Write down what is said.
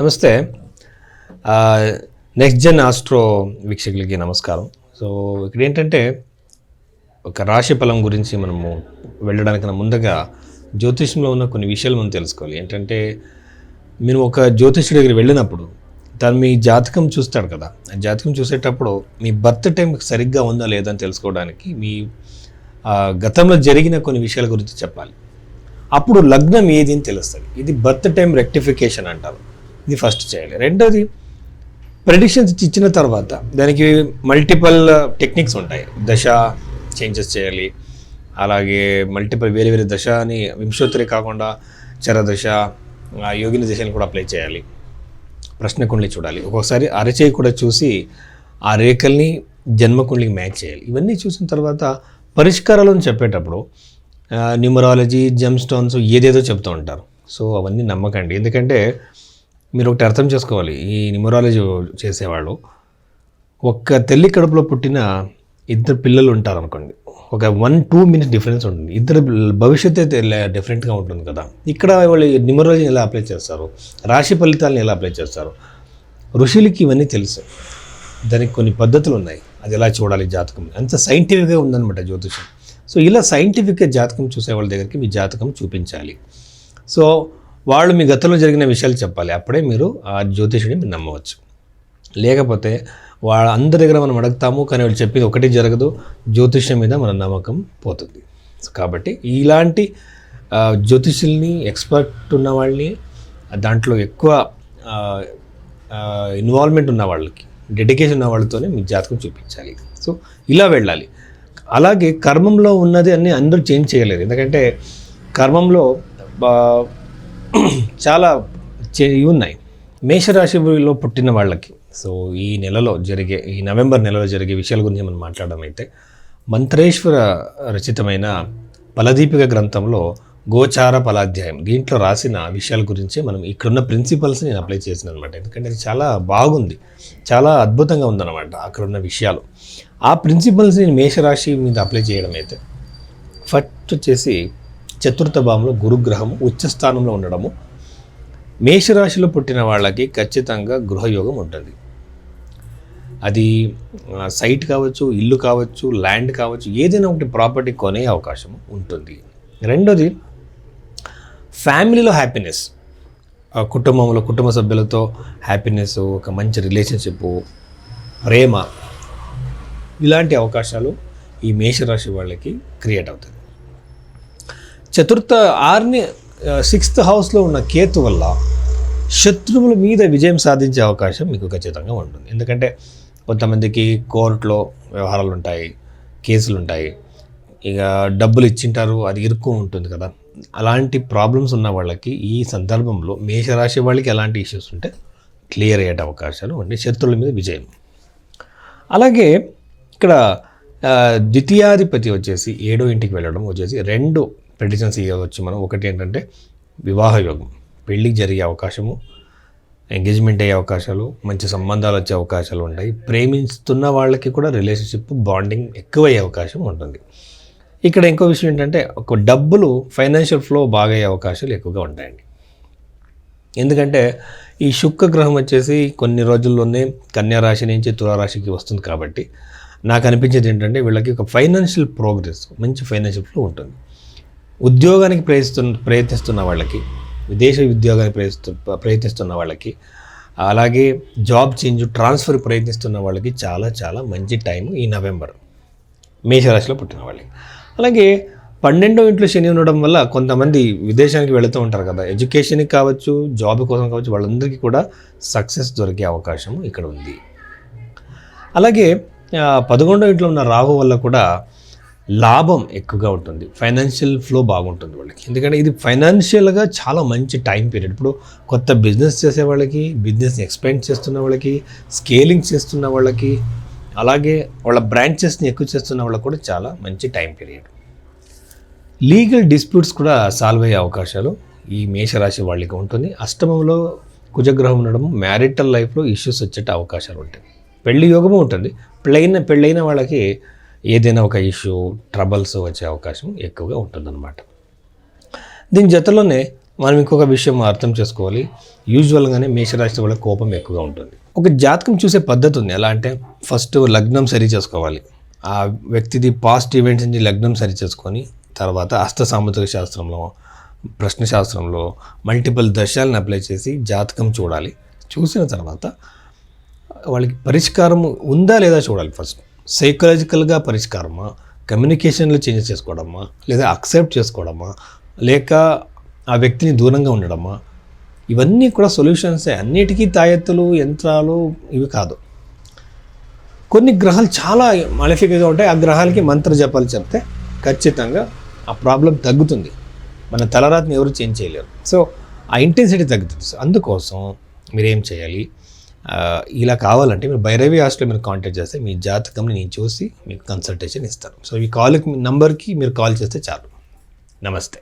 నమస్తే. Next gen astro వీక్షకులకి నమస్కారం. So ఇక్కడ ఏంటంటే ఒక రాశి ఫలం గురించి మనము వెళ్ళడానికన్నా ముందుగా జ్యోతిష్యంలో ఉన్న కొన్ని విషయాలు మనం తెలుసుకోవాలి. ఏంటంటే మీరు ఒక జ్యోతిష్యుడి దగ్గర వెళ్ళినప్పుడు తను మీ జాతకం చూస్తాడు కదా, ఆ జాతకం చూసేటప్పుడు మీ బర్త్ టైం సరిగ్గా ఉందా లేదా అని తెలుసుకోవడానికి మీ గతంలో జరిగిన కొన్ని విషయాల గురించి చెప్పాలి. అప్పుడు లగ్నం ఏది అని తెలుస్తుంది. ఇది బర్త్ టైం రెక్టిఫికేషన్ అంటారు. ఇది ఫస్ట్ చేయాలి. రెండోది ప్రెడిక్షన్స్ ఇచ్చిన తర్వాత దానికి మల్టిపల్ టెక్నిక్స్ ఉంటాయి. దశ చేంజెస్ చేయాలి, అలాగే మల్టిపల్ వేరే వేరే దశ అని వింశోత్తరి కాకుండా చరదశ, యోగిని దశని కూడా అప్లై చేయాలి. ప్రశ్నకుండలి చూడాలి, ఒక్కొక్కసారి అరచేయి కూడా చూసి ఆ రేఖల్ని జన్మకుండలికి మ్యాచ్ చేయాలి. ఇవన్నీ చూసిన తర్వాత పరిష్కారాలను చెప్పేటప్పుడు న్యూమరాలజీ, జెమ్ స్టోన్స్ ఏదేదో చెప్తూ ఉంటారు. సో అవన్నీ నమ్మకండి. ఎందుకంటే మీరు ఒకటి అర్థం చేసుకోవాలి, ఈ న్యూమరాలజీ చేసేవాళ్ళు ఒక్క తల్లి కడుపులో పుట్టిన ఇద్దరు పిల్లలు ఉంటారు అనుకోండి, ఒక 1-2 minutes డిఫరెన్స్ ఉంటుంది. ఇద్దరు భవిష్యత్తు డిఫరెంట్గా ఉంటుంది కదా. ఇక్కడ వాళ్ళు న్యూమరాలజీని ఎలా అప్లై చేస్తారు, రాశి ఫలితాలను ఎలా అప్లై చేస్తారు, ఋషులకి ఇవన్నీ తెలుసు. దానికి కొన్ని పద్ధతులు ఉన్నాయి, అది ఎలా చూడాలి జాతకం, అంత సైంటిఫిక్గా ఉందన్నమాట జ్యోతిషం. సో ఇలా సైంటిఫిక్గా జాతకం చూసే వాళ్ళ దగ్గరికి మీ జాతకం చూపించాలి. సో వాళ్ళు మీ గతంలో జరిగిన విషయాలు చెప్పాలి, అప్పుడే మీరు ఆ జ్యోతిషుడిని మీరు నమ్మవచ్చు. లేకపోతే వాళ్ళ అందరి దగ్గర మనం అడుగుతాము, కానీ వాళ్ళు చెప్పేది ఒకటి జరగదు, జ్యోతిష్యం మీద మన నమ్మకం పోతుంది. కాబట్టి ఇలాంటి జ్యోతిషుల్ని, ఎక్స్పర్ట్ ఉన్న వాళ్ళని, దాంట్లో ఎక్కువ ఇన్వాల్వ్మెంట్ ఉన్న వాళ్ళకి, డెడికేషన్ ఉన్న వాళ్ళతోనే మీ జాతకం చూపించాలి. సో ఇలా వెళ్ళాలి. అలాగే కర్మంలో ఉన్నది అన్నీ అందరూ చేంజ్ చేయలేరు. ఎందుకంటే కర్మంలో చాలా ఉన్నాయి. మేషరాశిలో పుట్టిన వాళ్ళకి సో ఈ నవంబర్ నెలలో జరిగే విషయాల గురించి మనం మాట్లాడడం అయితే, మంత్రేశ్వర రచితమైన ఫలదీపిక గ్రంథంలో గోచార ఫలాధ్యాయం, దీంట్లో రాసిన విషయాల గురించి మనం ఇక్కడున్న ప్రిన్సిపల్స్ నేను అప్లై చేసిన అనమాట. ఎందుకంటే అది చాలా బాగుంది, చాలా అద్భుతంగా ఉందన్నమాట అక్కడున్న విషయాలు. ఆ ప్రిన్సిపల్స్ నేను మేషరాశి మీద అప్లై చేయడం అయితే, ఫస్ట్ వచ్చేసి చతుర్థ భావంలో గురుగ్రహము ఉచ్చస్థానంలో ఉండడము. మేషరాశిలో పుట్టిన వాళ్ళకి ఖచ్చితంగా గృహయోగం ఉంటుంది. అది సైట్ కావచ్చు, ఇల్లు కావచ్చు, ల్యాండ్ కావచ్చు, ఏదైనా ఒకటి ప్రాపర్టీ కొనే అవకాశం ఉంటుంది. రెండోది ఫ్యామిలీలో హ్యాపీనెస్, కుటుంబంలో కుటుంబ సభ్యులతో హ్యాపీనెస్, ఒక మంచి రిలేషన్షిప్, ప్రేమ, ఇలాంటి అవకాశాలు ఈ మేషరాశి వాళ్ళకి క్రియేట్ అవుతుంది. చతుర్థ 6th హౌస్లో ఉన్న కేతు వల్ల శత్రువుల మీద విజయం సాధించే అవకాశం మీకు ఖచ్చితంగా ఉంటుంది. ఎందుకంటే కొంతమందికి కోర్టులో వ్యవహారాలు ఉంటాయి, కేసులు ఉంటాయి, ఇక డబ్బులు ఇచ్చింటారు, అది ఇరుక్కు ఉంటుంది కదా. అలాంటి ప్రాబ్లమ్స్ ఉన్న వాళ్ళకి ఈ సందర్భంలో మేషరాశి వాళ్ళకి ఎలాంటి ఇష్యూస్ ఉంటే క్లియర్ అయ్యే అవకాశాలు ఉండే, శత్రువుల మీద విజయం. అలాగే ఇక్కడ ద్వితీయాధిపతి వచ్చేసి 7వ ఇంటికి వెళ్ళడం వచ్చేసి 2 ప్రెడిక్షన్స్ ఇవ్వచ్చు మనం. ఒకటి ఏంటంటే వివాహ యోగం, పెళ్ళికి జరిగే అవకాశము, ఎంగేజ్మెంట్ అయ్యే అవకాశాలు, మంచి సంబంధాలు వచ్చే అవకాశాలు ఉంటాయి. ప్రేమిస్తున్న వాళ్ళకి కూడా రిలేషన్షిప్ బాండింగ్ ఎక్కువ అయ్యే అవకాశం ఉంటుంది. ఇక్కడ ఇంకో విషయం ఏంటంటే ఒక డబ్బులు ఫైనాన్షియల్ ఫ్లో బాగా అయ్యే అవకాశాలు ఎక్కువగా ఉంటాయండి. ఎందుకంటే ఈ శుక్ర గ్రహం వచ్చేసి కొన్ని రోజుల్లోనే కన్యా రాశి నుంచి తులారాశికి వస్తుంది. కాబట్టి నాకు అనిపించేది ఏంటంటే వీళ్ళకి ఒక ఫైనాన్షియల్ ప్రోగ్రెస్, మంచి ఫైనాన్షియల్ ఫ్లో ఉంటుంది. ఉద్యోగానికి ప్రయత్నిస్తున్న వాళ్ళకి, విదేశ ఉద్యోగానికి ప్రయత్నిస్తున్న వాళ్ళకి, అలాగే జాబ్ చేంజ్, ట్రాన్స్ఫర్ ప్రయత్నిస్తున్న వాళ్ళకి చాలా చాలా మంచి టైం ఈ నవంబర్, మేషరాశిలో పుట్టిన వాళ్ళకి. అలాగే 12వ ఇంట్లో శని ఉండడం వల్ల కొంతమంది విదేశానికి వెళుతూ ఉంటారు కదా, ఎడ్యుకేషన్కి కావచ్చు, జాబ్ కోసం కావచ్చు, వాళ్ళందరికీ కూడా సక్సెస్ దొరికే అవకాశం ఇక్కడ ఉంది. అలాగే 11వ ఇంట్లో ఉన్న రాహు వల్ల కూడా లాభం ఎక్కువగా ఉంటుంది, ఫైనాన్షియల్ ఫ్లో బాగుంటుంది వాళ్ళకి. ఎందుకంటే ఇది ఫైనాన్షియల్గా చాలా మంచి టైం పీరియడ్. ఇప్పుడు కొత్త బిజినెస్ చేసే వాళ్ళకి, బిజినెస్ని ఎక్స్పాండ్ చేస్తున్న వాళ్ళకి, స్కేలింగ్ చేస్తున్న వాళ్ళకి, అలాగే వాళ్ళ బ్రాంచెస్ని ఎక్కువ చేస్తున్న వాళ్ళకి కూడా చాలా మంచి టైం పీరియడ్. లీగల్ డిస్ప్యూట్స్ కూడా సాల్వ్ అయ్యే అవకాశాలు ఈ మేషరాశి వాళ్ళకి ఉంటుంది. అష్టమంలో కుజగ్రహం ఉండడం మ్యారిటల్ లైఫ్లో ఇష్యూస్ వచ్చే అవకాశాలు ఉంటాయి. పెళ్లి యోగము ఉంటుంది. పెళ్ళైన వాళ్ళకి ఏదైనా ఒక ఇష్యూ, ట్రబుల్స్ వచ్చే అవకాశం ఎక్కువగా ఉంటుందన్నమాట. దీని జతలోనే మనం ఇంకొక విషయం అర్థం చేసుకోవాలి, యూజువల్గానే మేషరాశి వాళ్ళ కోపం ఎక్కువగా ఉంటుంది. ఒక జాతకం చూసే పద్ధతి ఉంది. ఎలా అంటే ఫస్ట్ లగ్నం సరి చేసుకోవాలి, ఆ వ్యక్తిది పాస్ట్ ఈవెంట్స్ నుంచి లగ్నం సరి చేసుకొని తర్వాత హస్త సాముద్రిక శాస్త్రంలో, ప్రశ్న శాస్త్రంలో మల్టిపుల్ దశలను అప్లై చేసి జాతకం చూడాలి. చూసిన తర్వాత వాళ్ళకి పరిష్కారం ఉందా లేదా చూడాలి. ఫస్ట్ సైకలాజికల్గా పరిష్కారమా, కమ్యూనికేషన్లో చేంజ్ చేసుకోవడమా, లేదా అక్సెప్ట్ చేసుకోవడమా, లేక ఆ వ్యక్తిని దూరంగా ఉండడమా, ఇవన్నీ కూడా సొల్యూషన్సే. అన్నిటికీ తాయెత్తులు, యంత్రాలు ఇవి కాదు. కొన్ని గ్రహాలు చాలా మాలిఫిక్గా ఉంటాయి, ఆ గ్రహాలకి మంత్ర జపాలు చెప్తే ఖచ్చితంగా ఆ ప్రాబ్లం తగ్గుతుంది. మన తలరాతిని ఎవరు చేంజ్ చేయలేరు. సో ఆ ఇంటెన్సిటీ తగ్గుతుంది. సో అందుకోసం మీరేం చేయాలి, ఇలా కావాలంటే మీరు భైరవి హాస్టల్లో మీరు కాంటాక్ట్ చేస్తే మీ జాతకంని నేను చూసి మీకు కన్సల్టేషన్ ఇస్తాను. సో ఈ నంబర్కి మీరు కాల్ చేస్తే చాలు. నమస్తే.